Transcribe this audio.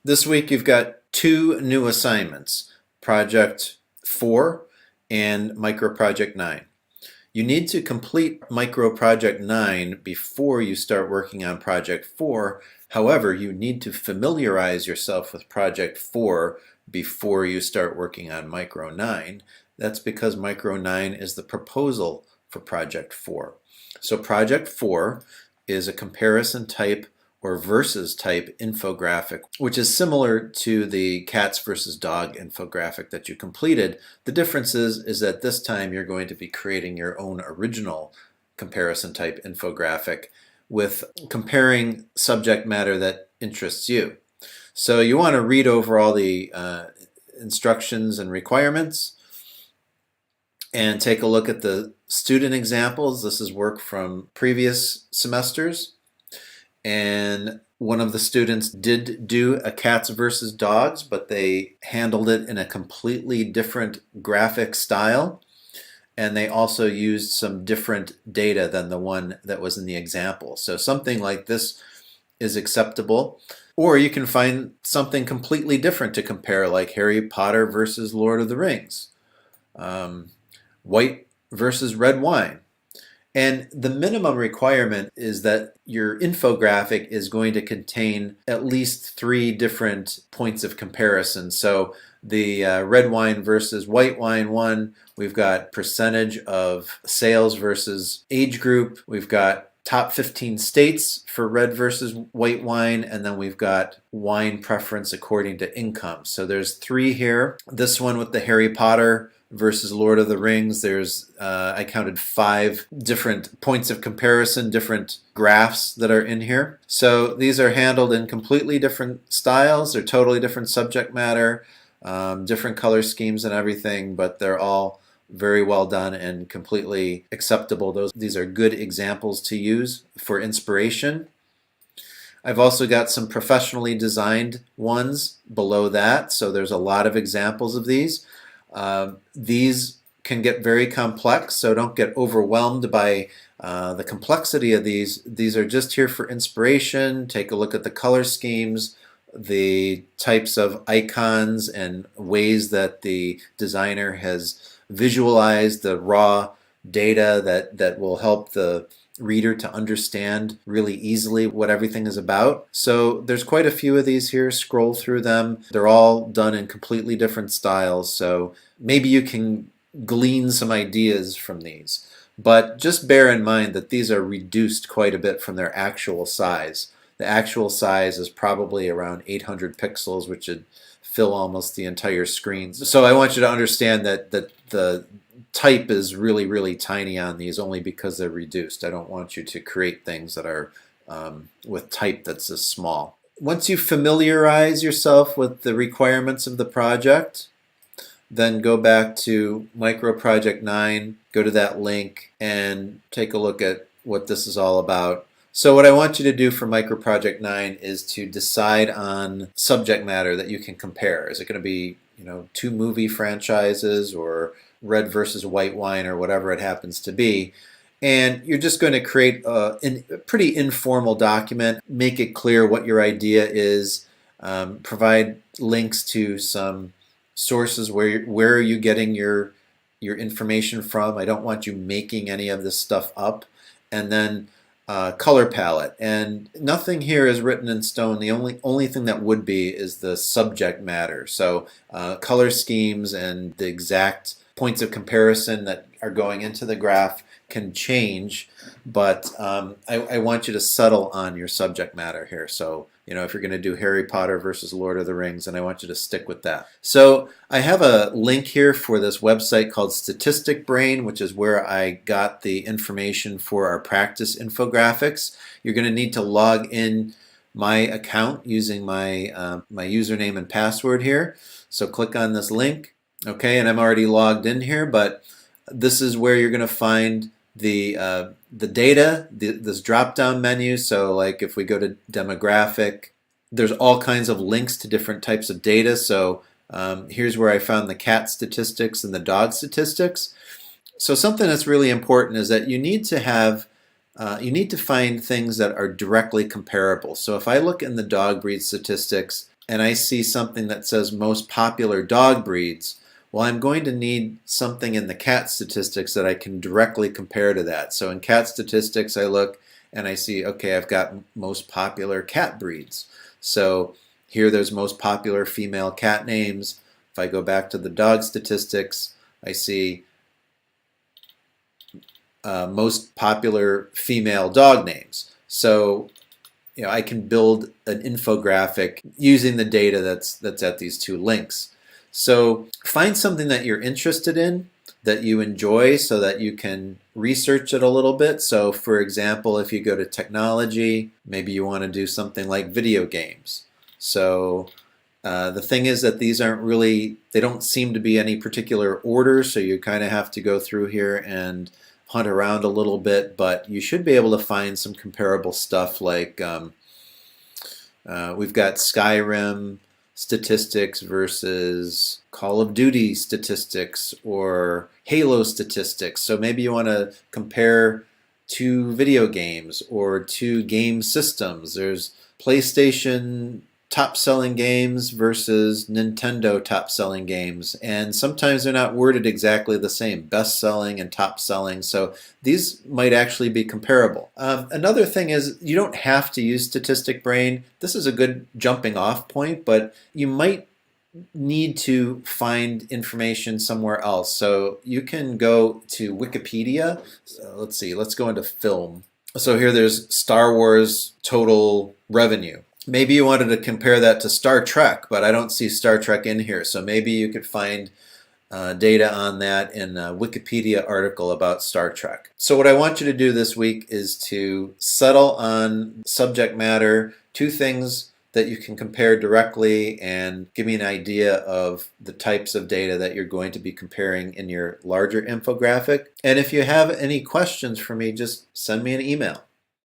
This week you've got two new assignments, Project 4 and Micro Project 9. You need to complete Micro Project 9 before you start working on Project 4. However, you need to familiarize yourself with Project 4 before you start working on Micro 9. That's because Micro 9 is the proposal for Project 4. So Project 4 is a comparison type or versus type infographic, which is similar to the cats versus dog infographic that you completed. The difference is that this time you're going to be creating your own original comparison type infographic with comparing subject matter that interests you. So you want to read over all the instructions and requirements and take a look at the student examples. This is work from previous semesters. And one of the students did do a cats versus dogs, but they handled it in a completely different graphic style. And they also used some different data than the one that was in the example. So something like this is acceptable. Or you can find something completely different to compare, like Harry Potter versus Lord of the Rings, white versus red wine. And the minimum requirement is that your infographic is going to contain at least 3 different points of comparison. So the red wine versus white wine one, we've got percentage of sales versus age group. We've got top 15 states for red versus white wine, and then we've got wine preference according to income. So there's 3 here. This one with the Harry Potter versus Lord of the Rings, there's I counted 5 different points of comparison, different graphs that are in here. So these are handled in completely different styles. They're totally different subject matter, different color schemes and everything, but they're all very well done and completely acceptable. These are good examples to use for inspiration. I've also got some professionally designed ones below that, so there's a lot of examples of these. These can get very complex, so don't get overwhelmed by the complexity of these. These are just here for inspiration. Take a look at the color schemes, the types of icons and ways that the designer has visualized the raw data that will help the reader to understand really easily what everything is about. So there's quite a few of these here. Scroll through them. They're all done in completely different styles, so maybe you can glean some ideas from these. But just bear in mind that these are reduced quite a bit from their actual size. The actual size is probably around 800 pixels, which would fill almost the entire screen. So I want you to understand that the type is really, really tiny on these only because they're reduced. I don't want you to create things that are with type that's this small. Once you familiarize yourself with the requirements of the project, then go back to Micro Project 9, go to that link, and take a look at what this is all about. So what I want you to do for Micro Project 9 is to decide on subject matter that you can compare. Is it going to be, 2 movie franchises or red versus white wine or whatever it happens to be? And you're just going to create a pretty informal document, make it clear what your idea is, provide links to some sources where are you getting your information from. I don't want you making any of this stuff up. And then color palette, and nothing here is written in stone. The only thing that would be is the subject matter. So color schemes and the exact points of comparison that are going into the graph can change, but I want you to settle on your subject matter here. So if you're going to do Harry Potter versus Lord of the Rings, and I want you to stick with that. So I have a link here for this website called Statistic Brain, which is where I got the information for our practice infographics. You're going to need to log in my account using my my username and password here. So click on this link. Okay, and I'm already logged in here, but this is where you're going to find the data, this drop-down menu. So like if we go to demographic, there's all kinds of links to different types of data. So here's where I found the cat statistics and the dog statistics. So something that's really important is that you need to have you need to find things that are directly comparable. So if I look in the dog breed statistics, and I see something that says most popular dog breeds, well, I'm going to need something in the cat statistics that I can directly compare to that. So in cat statistics, I look and I see, okay, I've got most popular cat breeds. So here there's most popular female cat names. If I go back to the dog statistics, I see most popular female dog names. So I can build an infographic using the data that's at these two links. So find something that you're interested in, that you enjoy, so that you can research it a little bit. So for example, if you go to technology, maybe you want to do something like video games. So the thing is that these aren't really, they don't seem to be any particular order, so you kind of have to go through here and hunt around a little bit, but you should be able to find some comparable stuff like we've got Skyrim statistics versus Call of Duty statistics or Halo statistics. So maybe you want to compare two video games or two game systems. There's PlayStation top-selling games versus Nintendo top-selling games, and sometimes they're not worded exactly the same, best-selling and top-selling, so these might actually be comparable. Another thing is you don't have to use Statistic Brain. This is a good jumping off point, but you might need to find information somewhere else. So you can go to Wikipedia. So let's see, let's go into film. So here there's Star Wars total revenue. Maybe you wanted to compare that to Star Trek, but I don't see Star Trek in here. So maybe you could find data on that in a Wikipedia article about Star Trek. So what I want you to do this week is to settle on subject matter, two things that you can compare directly, and give me an idea of the types of data that you're going to be comparing in your larger infographic. And if you have any questions for me, just send me an email.